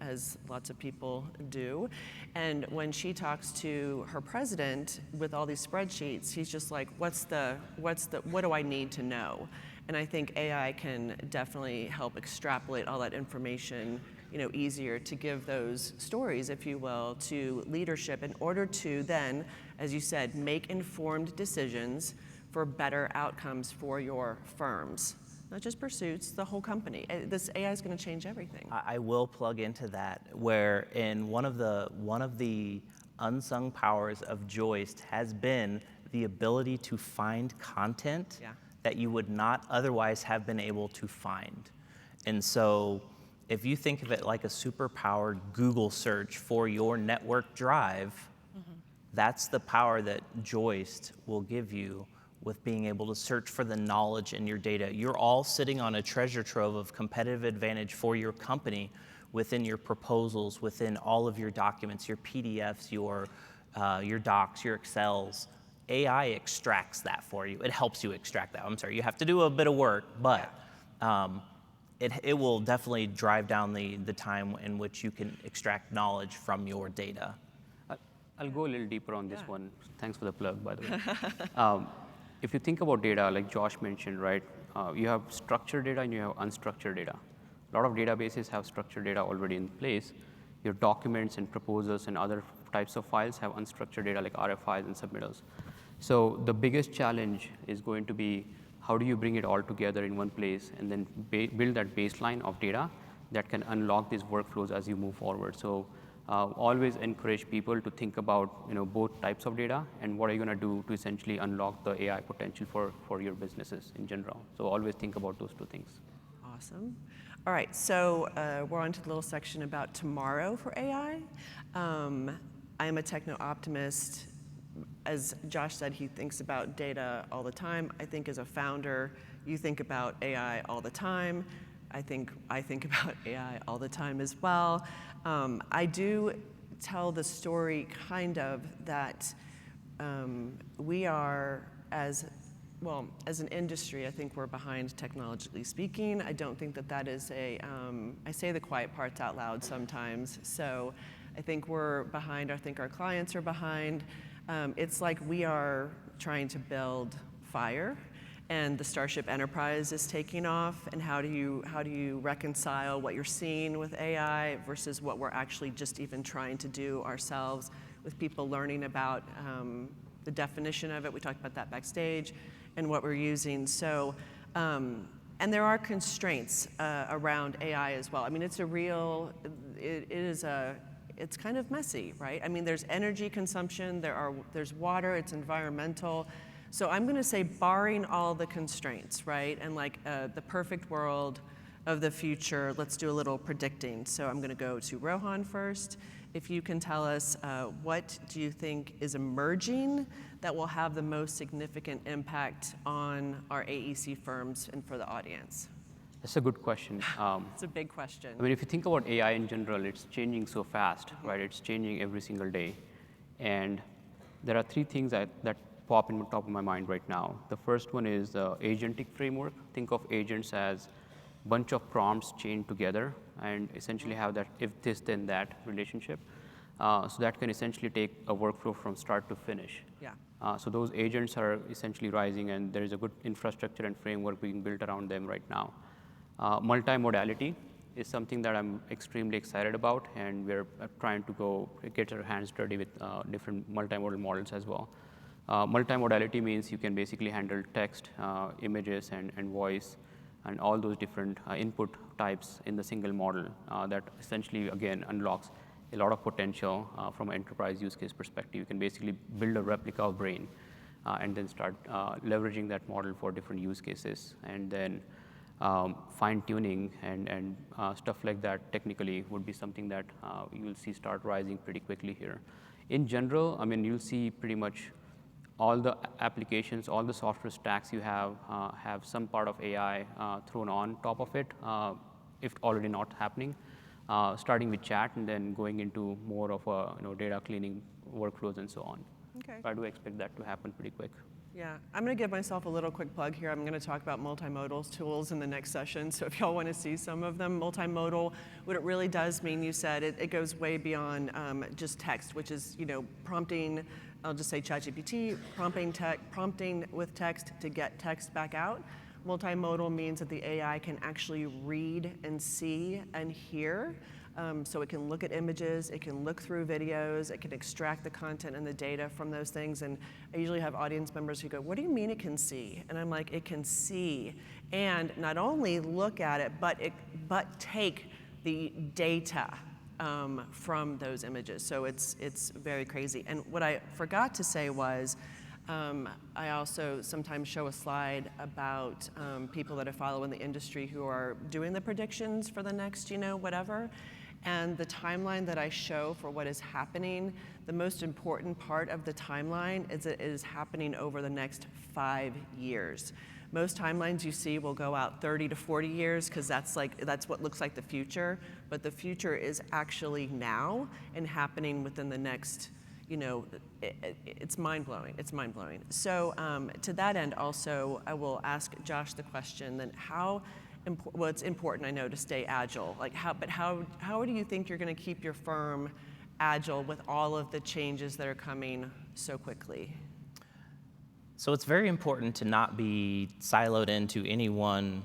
as lots of people do. And when she talks to her president with all these spreadsheets, he's just like, what do I need to know? And I think AI can definitely help extrapolate all that information, easier to give those stories, if you will, to leadership in order to then, as you said, make informed decisions for better outcomes for your firms. Not just pursuits, the whole company. This AI is going to change everything. I will plug into that, where in one of the unsung powers of Joist has been the ability to find content that you would not otherwise have been able to find. And so if you think of it like a superpowered Google search for your network drive, that's the power that Joist will give you with being able to search for the knowledge in your data. You're all sitting on a treasure trove of competitive advantage for your company within your proposals, within all of your documents, your PDFs, your docs, your Excels. AI extracts that for you. It helps you extract that. I'm sorry, you have to do a bit of work, but it will definitely drive down the time in which you can extract knowledge from your data. I'll go a little deeper on this one. Thanks for the plug, by the way. If you think about data, like Josh mentioned, right, you have structured data and you have unstructured data. A lot of databases have structured data already in place. Your documents and proposals and other types of files have unstructured data like RFIs and submittals. So the biggest challenge is going to be, how do you bring it all together in one place and then build that baseline of data that can unlock these workflows as you move forward. So always encourage people to think about both types of data and what are you going to do to essentially unlock the AI potential for your businesses in general. So always think about those two things. Awesome. All right, so we're on to the little section about tomorrow for AI. I am a techno-optimist. As Josh said, he thinks about data all the time. I think as a founder, you think about AI all the time. I think about AI all the time as well. I do tell the story kind of that we are, as an industry, I think we're behind technologically speaking. I don't think that is I say the quiet parts out loud sometimes. So I think we're behind. I think our clients are behind. It's like we are trying to build fire, and the Starship Enterprise is taking off, and how do you reconcile what you're seeing with AI versus what we're actually just even trying to do ourselves with people learning about the definition of it. We talked about that backstage and what we're using. So, and there are constraints around AI as well. I mean, it's kind of messy, right? I mean, there's energy consumption, there's water, it's environmental. So I'm going to say, barring all the constraints, right? And like the perfect world of the future, let's do a little predicting. So I'm going to go to Rohan first. If you can tell us what do you think is emerging that will have the most significant impact on our AEC firms and for the audience? That's a good question. It's a big question. I mean, if you think about AI in general, it's changing so fast, right? It's changing every single day. And there are three things that pop in the top of my mind right now. The first one is the agentic framework. Think of agents as a bunch of prompts chained together and essentially have that if this, then that relationship. So that can essentially take a workflow from start to finish. Yeah. So those agents are essentially rising, and there is a good infrastructure and framework being built around them right now. Multimodality is something that I'm extremely excited about, and we're trying to go get our hands dirty with different multimodal models as well. Multimodality means you can basically handle text, images, and voice, and all those different input types in the single model. That essentially, again, unlocks a lot of potential from an enterprise use case perspective. You can basically build a replica of brain and then start leveraging that model for different use cases. And then fine-tuning and stuff like that technically would be something that you will see start rising pretty quickly here. In general, I mean, you'll see pretty much all the applications, all the software stacks you have some part of AI thrown on top of it, if already not happening. Starting with chat and then going into more of a data cleaning workflows and so on. Okay. I do expect that to happen pretty quick. Yeah, I'm going to give myself a little quick plug here. I'm going to talk about multimodal tools in the next session. So if y'all want to see some of them, multimodal, what it really does mean, you said, it goes way beyond just text, which is prompting. I'll just say ChatGPT, prompting with text to get text back out. Multimodal means that the AI can actually read and see and hear. So it can look at images, it can look through videos, it can extract the content and the data from those things. And I usually have audience members who go, what do you mean it can see? And I'm like, it can see and not only look at it, but take the data from those images. So it's very crazy. And what I forgot to say was, I also sometimes show a slide about people that I follow in the industry who are doing the predictions for the next, whatever. And the timeline that I show for what is happening, the most important part of the timeline is it is happening over the next 5 years. Most timelines you see will go out 30 to 40 years because that's what looks like the future. But the future is actually now and happening within the next, it's mind-blowing. It's mind-blowing. So to that end also, I will ask Josh the question then well, it's important, I know, to stay agile. But how do you think you're going to keep your firm agile with all of the changes that are coming so quickly? So it's very important to not be siloed into any one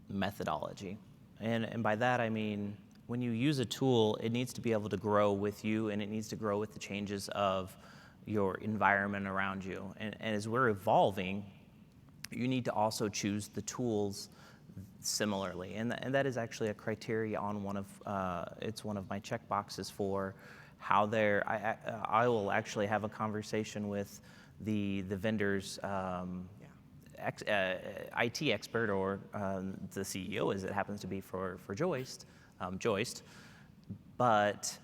methodology. And by that I mean, when you use a tool, it needs to be able to grow with you, and it needs to grow with the changes of your environment around you. And as we're evolving, you need to also choose the tools similarly. And that is actually a criteria on one of my check boxes for how I will actually have a conversation with the vendor's IT expert or the CEO, as it happens to be for Joist, but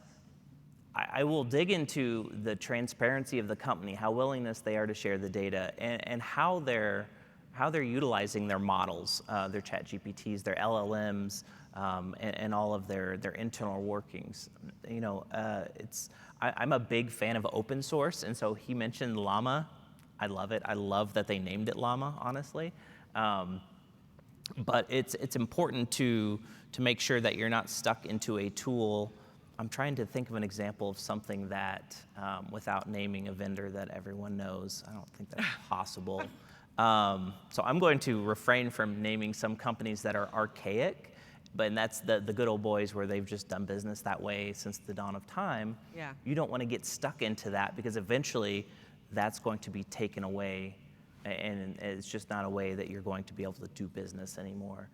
I will dig into the transparency of the company, how willingness they are to share the data, and how they're utilizing their models, their ChatGPTs, their LLMs, and all of their internal workings. I'm a big fan of open source, and so he mentioned Llama. I love it. I love that they named it Llama, honestly. But it's important to make sure that you're not stuck into a tool. I'm trying to think of an example of something that, without naming a vendor that everyone knows, I don't think that's possible. So I'm going to refrain from naming some companies that are archaic, but that's the good old boys where they've just done business that way since the dawn of time. Yeah. You don't want to get stuck into that because eventually that's going to be taken away, and it's just not a way that you're going to be able to do business anymore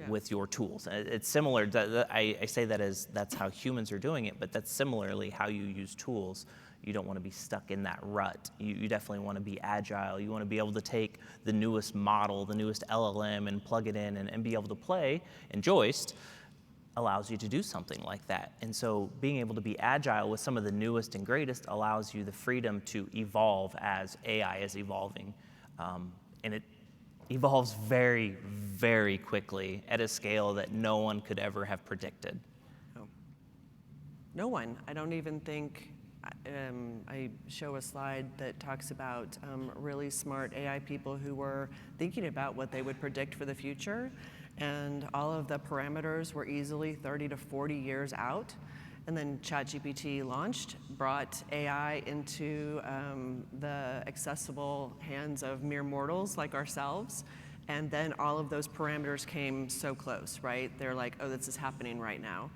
with your tools. It's similar, I say that as that's how humans are doing it, but that's similarly how you use tools. You don't want to be stuck in that rut. You definitely want to be agile. You want to be able to take the newest model, the newest LLM, and plug it in and be able to play. And Joist allows you to do something like that. And so being able to be agile with some of the newest and greatest allows you the freedom to evolve as AI is evolving. And it evolves very, very quickly at a scale that no one could ever have predicted. No one. I don't even think. I show a slide that talks about really smart AI people who were thinking about what they would predict for the future, and all of the parameters were easily 30 to 40 years out. And then ChatGPT launched, brought AI into the accessible hands of mere mortals like ourselves. And then all of those parameters came so close, right? They're like, oh, this is happening right now.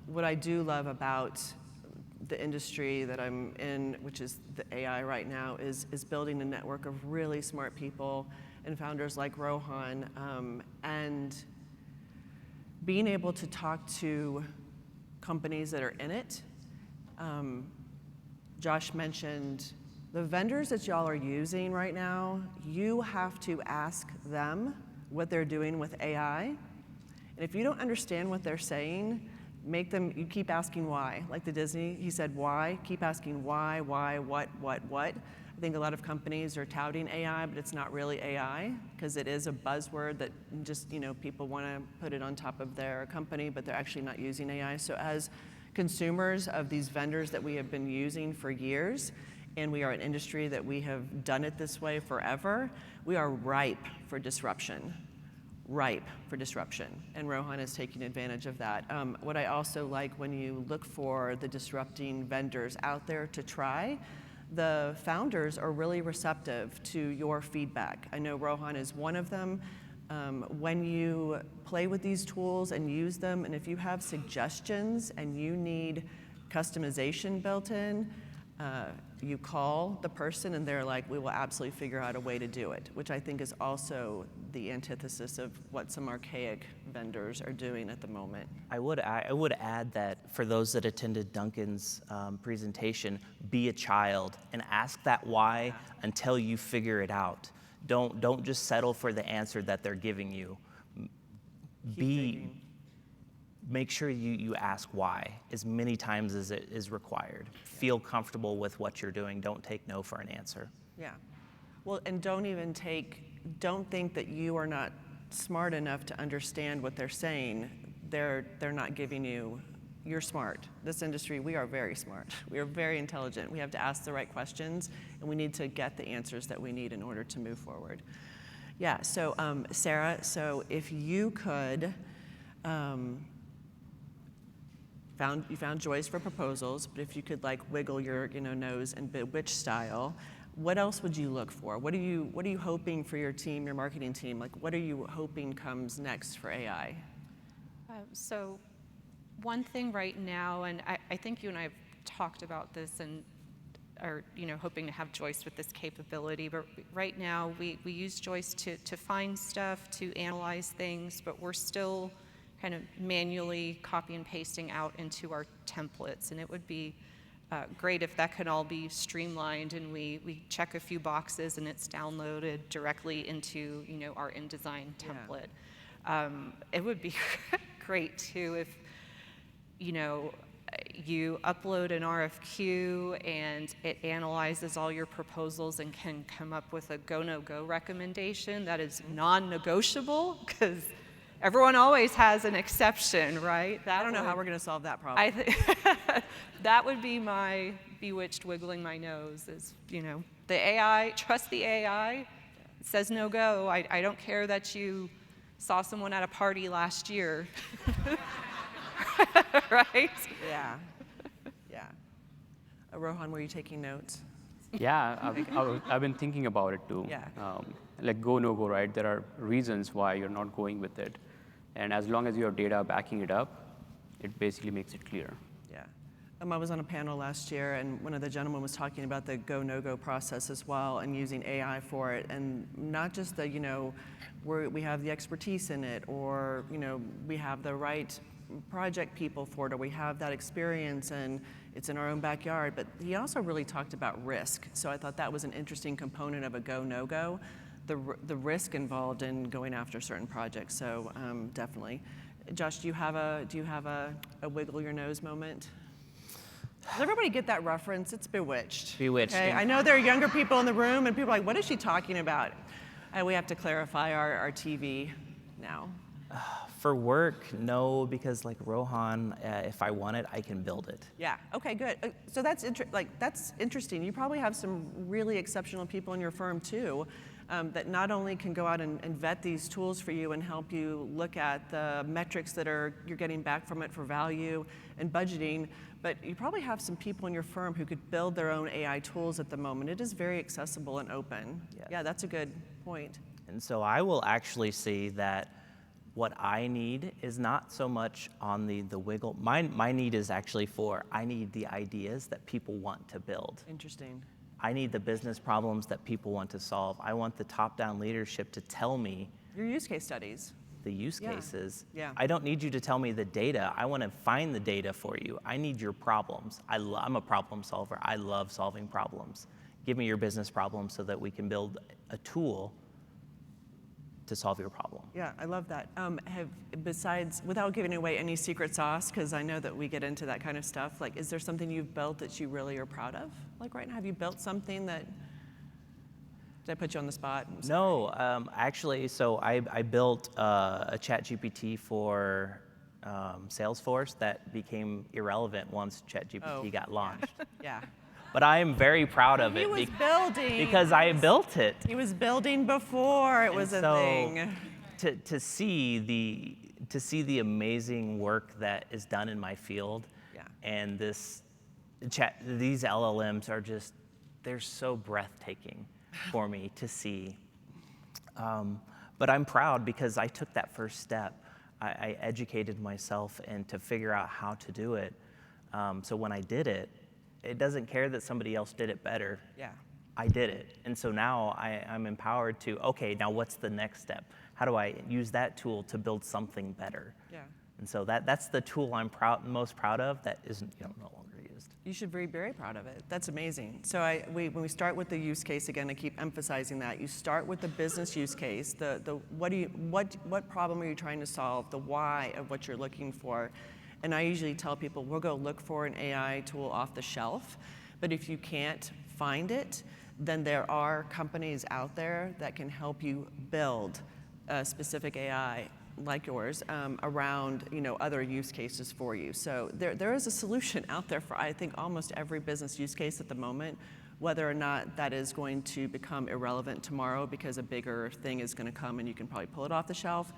What I do love about the industry that I'm in, which is the AI right now, is building a network of really smart people and founders like Rohan, and being able to talk to companies that are in it. Josh mentioned the vendors that y'all are using right now, you have to ask them what they're doing with AI. And if you don't understand what they're saying, you keep asking why. Like the Disney, he said why, keep asking why, what. I think a lot of companies are touting AI, but it's not really AI, because it is a buzzword that just, people want to put it on top of their company, but they're actually not using AI. So as consumers of these vendors that we have been using for years, and we are an industry that we have done it this way forever, we are ripe for disruption. And Rohan is taking advantage of that. What I also like when you look for the disrupting vendors out there to try, the founders are really receptive to your feedback. I know Rohan is one of them. When you play with these tools and use them, and if you have suggestions and you need customization built in, you call the person and they're like, we will absolutely figure out a way to do it, which I think is also the antithesis of what some archaic vendors are doing at the moment. I would add that for those that attended Duncan's presentation, be a child and ask that why until you figure it out. Don't just settle for the answer that they're giving you. Make sure you ask why as many times as it is required. Feel comfortable with what you're doing. Don't take no for an answer. Yeah. Well, and don't think that you are not smart enough to understand what they're saying. They're not giving you, you're smart. This industry, we are very smart. We are very intelligent. We have to ask the right questions, and we need to get the answers that we need in order to move forward. Yeah, so Sarah, so if you could, you found Joist for proposals, but if you could wiggle your nose and which style, what else would you look for? What are you hoping for your team, your marketing team? What are you hoping comes next for AI? So one thing right now, and I think you and I have talked about this and are hoping to have Joist with this capability, but right now we use Joist to find stuff, to analyze things, but we're still kind of manually copy and pasting out into our templates, and it would be great if that could all be streamlined and we check a few boxes and it's downloaded directly into our InDesign template. Yeah. It would be great too if you upload an RFQ and it analyzes all your proposals and can come up with a go no go recommendation that is non-negotiable, because everyone always has an exception, right? I don't know how we're going to solve that problem. That would be my bewitched wiggling my nose is, the AI, trust the AI. It says no go. I don't care that you saw someone at a party last year. Right? Yeah. Rohan, were you taking notes? Yeah, I've been thinking about it too. Yeah. Go, no go, right? There are reasons why you're not going with it. And as long as you have data backing it up, it basically makes it clear. Yeah. I was on a panel last year, and one of the gentlemen was talking about the go, no go process as well, and using AI for it. And not just the, we have the expertise in it, or, we have the right project people for it, or we have that experience and it's in our own backyard. But he also really talked about risk. So I thought that was an interesting component of a go, no go. The risk involved in going after certain projects. So definitely. Josh, do you have a wiggle your nose moment? Does everybody get that reference? It's Bewitched. Bewitched. Okay? I know there are younger people in the room and people are like, what is she talking about? And we have to clarify our TV now. For work, no, because like Rohan, if I want it, I can build it. Yeah, okay, good. So that's interesting. You probably have some really exceptional people in your firm too. that not only can go out and vet these tools for you and help you look at the metrics that you're getting back from it for value and budgeting, but you probably have some people in your firm who could build their own AI tools at the moment. It is very accessible and open. Yes. Yeah, that's a good point. And so I will actually see that what I need is not so much on the wiggle. My need is actually I need the ideas that people want to build. Interesting. I need the business problems that people want to solve. I want the top-down leadership to tell me Your use case studies. the use Yeah. cases. Yeah. I don't need you to tell me the data. I want to find the data for you. I need your problems. I'm a problem solver. I love solving problems. Give me your business problems so that we can build a tool to solve your problem. Yeah, I love that. Besides, without giving away any secret sauce, because I know that we get into that kind of stuff, like, is there something you've built that you really are proud of? Like right now, have you built something that, did I put you on the spot? No, actually, so I built a ChatGPT for Salesforce that became irrelevant once ChatGPT got launched. Yeah. But I am very proud of He it was building. because I built it. He was building before it was a thing. To see the amazing work that is done in my field, Yeah. and these LLMs are just, they're so breathtaking for me to see. But I'm proud because I took that first step. I educated myself and to figure out how to do it. So when I did it, it doesn't care that somebody else did it better. Yeah. I did it. And so now I'm empowered to, okay, now what's the next step? How do I use that tool to build something better? Yeah. And so that's the tool I'm most proud of that isn't no longer used. You should be very proud of it. That's amazing. So when we start with the use case, again, I keep emphasizing that. You start with the business use case, what problem are you trying to solve, the why of what you're looking for. And I usually tell people, we'll go look for an AI tool off the shelf. But if you can't find it, then there are companies out there that can help you build a specific AI like yours around other use cases for you. So there is a solution out there for, I think, almost every business use case at the moment. Whether or not that is going to become irrelevant tomorrow because a bigger thing is going to come and you can probably pull it off the shelf.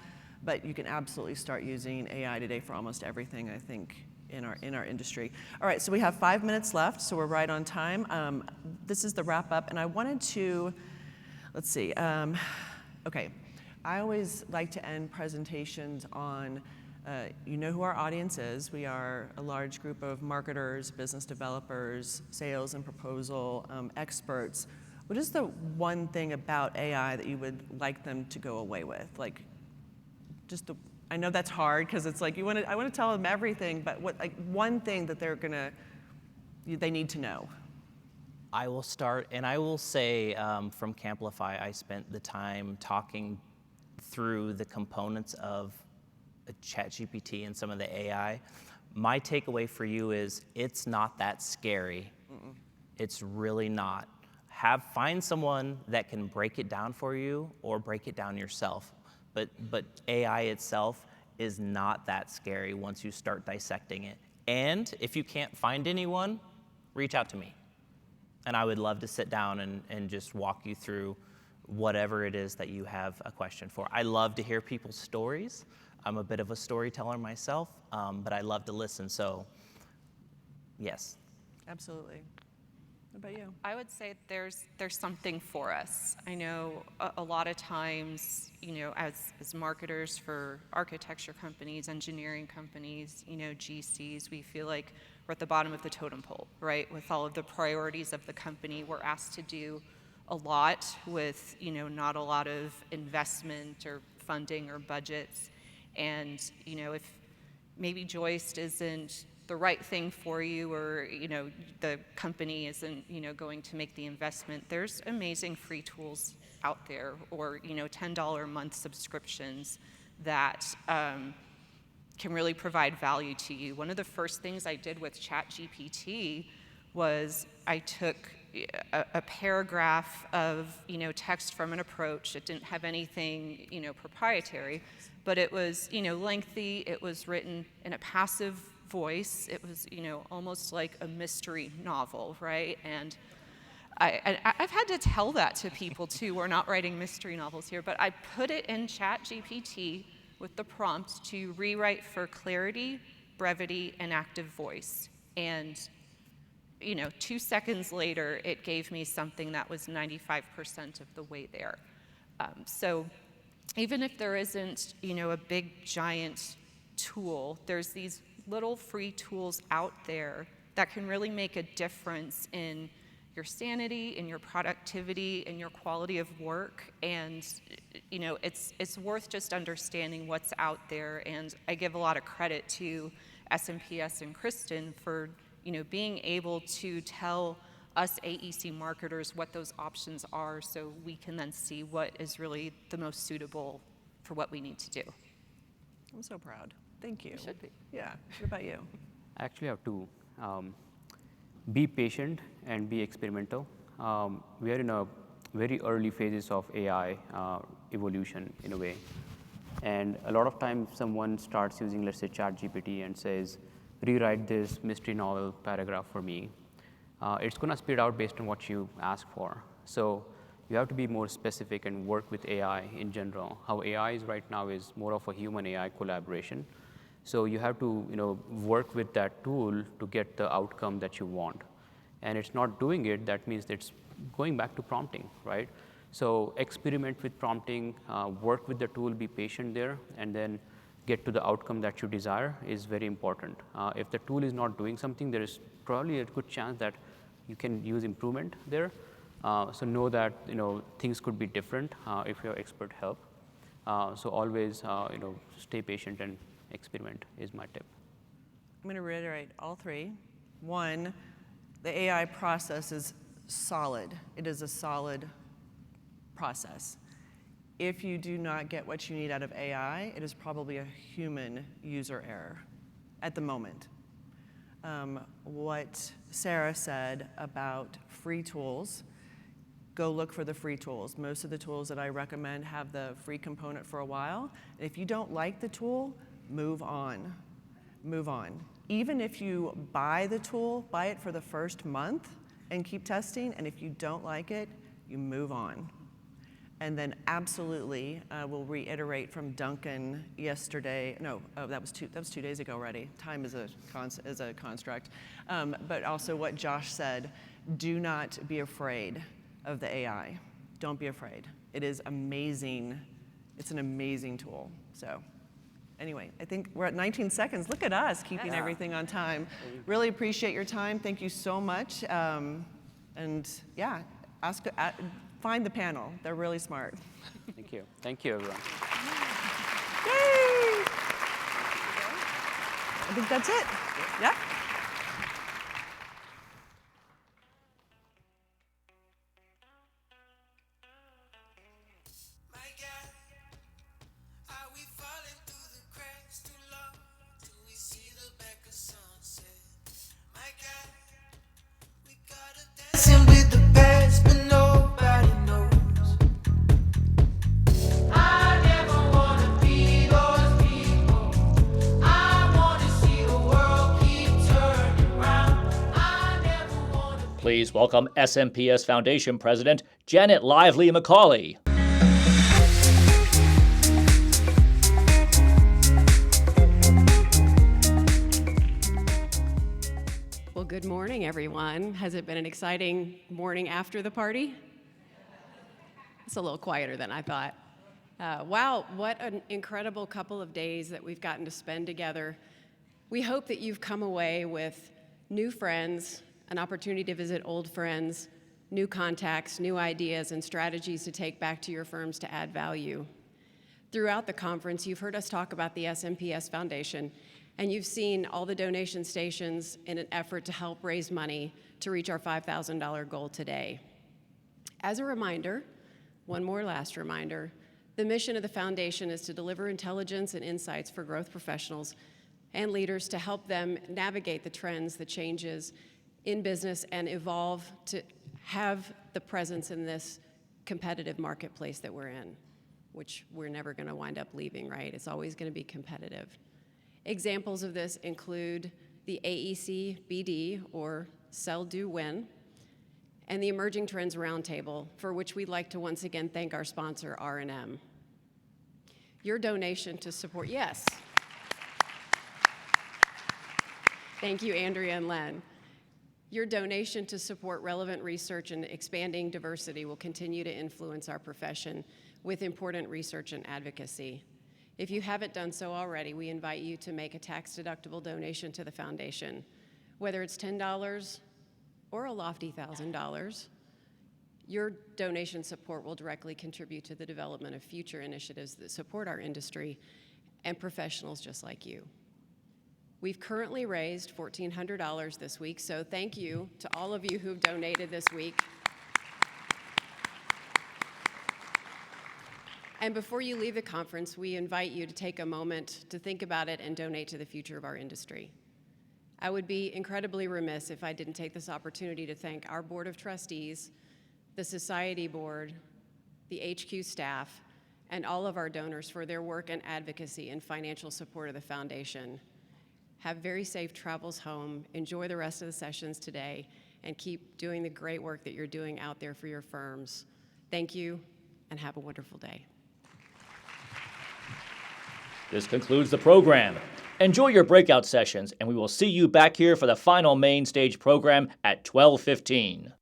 But you can absolutely start using AI today for almost everything, I think, in our industry. All right, so we have 5 minutes left, so we're right on time. This is the wrap up, and I wanted to, let's see, okay. I always like to end presentations on, you know who our audience is. We are a large group of marketers, business developers, sales and proposal experts. What is the one thing about AI that you would like them to go away with? Like, I know that's hard because it's like I want to tell them everything, but what one thing that they need to know? I will start, and I will say from Amplify, I spent the time talking through the components of ChatGPT and some of the AI. My takeaway for you is it's not that scary. Mm-mm. It's really not. Find someone that can break it down for you or break it down yourself. But AI itself is not that scary once you start dissecting it. And if you can't find anyone, reach out to me. And I would love to sit down and just walk you through whatever it is that you have a question for. I love to hear people's stories. I'm a bit of a storyteller myself, but I love to listen, so yes. Absolutely. What about you? I would say there's something for us. I know a lot of times, as marketers for architecture companies, engineering companies, GCs, we feel like we're at the bottom of the totem pole, right? With all of the priorities of the company, we're asked to do a lot with, not a lot of investment or funding or budgets. And, if maybe Joist isn't the right thing for you, or the company isn't going to make the investment, there's amazing free tools out there, or $10 a month subscriptions that can really provide value to you. One of the first things I did with ChatGPT was I took a paragraph of text from an approach. It didn't have anything proprietary, but it was lengthy. It was written in a passive voice. It was almost like a mystery novel, right? And I've had to tell that to people too. We're not writing mystery novels here, but I put it in ChatGPT with the prompt to rewrite for clarity, brevity, and active voice. And 2 seconds later, it gave me something that was 95% of the way there. So even if there isn't, a big giant tool, there's these little free tools out there that can really make a difference in your sanity, in your productivity, in your quality of work. And it's worth just understanding what's out there. And I give a lot of credit to SMPS and Kristin for being able to tell us AEC marketers what those options are, so we can then see what is really the most suitable for what we need to do. I'm so proud. Thank you. You should be. Yeah. What about you? I actually have two. Be patient and be experimental. We are in a very early phases of AI evolution in a way. And a lot of times someone starts using, let's say, ChatGPT and says, rewrite this mystery novel paragraph for me. It's going to spit out based on what you ask for. So you have to be more specific and work with AI in general. How AI is right now is more of a human-AI collaboration. So you have to work with that tool to get the outcome that you want. And it's not doing it, that means it's going back to prompting, right? So experiment with prompting, work with the tool, be patient there, and then get to the outcome that you desire is very important. If the tool is not doing something, there is probably a good chance that you can use improvement there. So know that things could be different if you have expert help. So always stay patient and experiment is my tip. I'm going to reiterate all three. One, the AI process is solid. It is a solid process. If you do not get what you need out of AI, it is probably a human user error at the moment. What Sarah said about free tools, go look for the free tools. Most of the tools that I recommend have the free component for a while. And if you don't like the tool, move on. Move on. Even if you buy the tool, buy it for the first month and keep testing. And if you don't like it, you move on. And then absolutely, we'll reiterate from Duncan yesterday. No, that was 2 days ago already. Time is a construct. But also what Josh said, do not be afraid of the AI. Don't be afraid. It is amazing. It's an amazing tool. So anyway, I think we're at 19 seconds. Look at us keeping everything on time. Really appreciate your time. Thank you so much. And yeah, find the panel. They're really smart. Thank you. Thank you, everyone. Yay! I think that's it. Yeah? Please welcome SMPS Foundation President Janet Lively McCauley. Well, good morning, everyone. Has it been an exciting morning after the party? It's a little quieter than I thought. Wow, what an incredible couple of days that we've gotten to spend together. We hope that you've come away with new friends, an opportunity to visit old friends, new contacts, new ideas, and strategies to take back to your firms to add value. Throughout the conference, you've heard us talk about the SMPS Foundation, and you've seen all the donation stations in an effort to help raise money to reach our $5,000 goal today. As a reminder, one more last reminder, the mission of the foundation is to deliver intelligence and insights for growth professionals and leaders to help them navigate the trends, the changes in business, and evolve to have the presence in this competitive marketplace that we're in, which we're never going to wind up leaving, right? It's always going to be competitive. Examples of this include the AEC BD, or Sell, Do, Win, and the Emerging Trends Roundtable, for which we'd like to once again thank our sponsor, R&M. Your donation to support, yes. Thank you, Andrea and Len. Your donation to support relevant research and expanding diversity will continue to influence our profession with important research and advocacy. If you haven't done so already, we invite you to make a tax-deductible donation to the foundation. Whether it's $10 or a lofty $1,000, your donation support will directly contribute to the development of future initiatives that support our industry and professionals just like you. We've currently raised $1,400 this week, so thank you to all of you who've donated this week. And before you leave the conference, we invite you to take a moment to think about it and donate to the future of our industry. I would be incredibly remiss if I didn't take this opportunity to thank our Board of Trustees, the Society Board, the HQ staff, and all of our donors for their work and advocacy and financial support of the foundation. Have very safe travels home, enjoy the rest of the sessions today, and keep doing the great work that you're doing out there for your firms. Thank you, and have a wonderful day. This concludes the program. Enjoy your breakout sessions, and we will see you back here for the final main stage program at 12:15.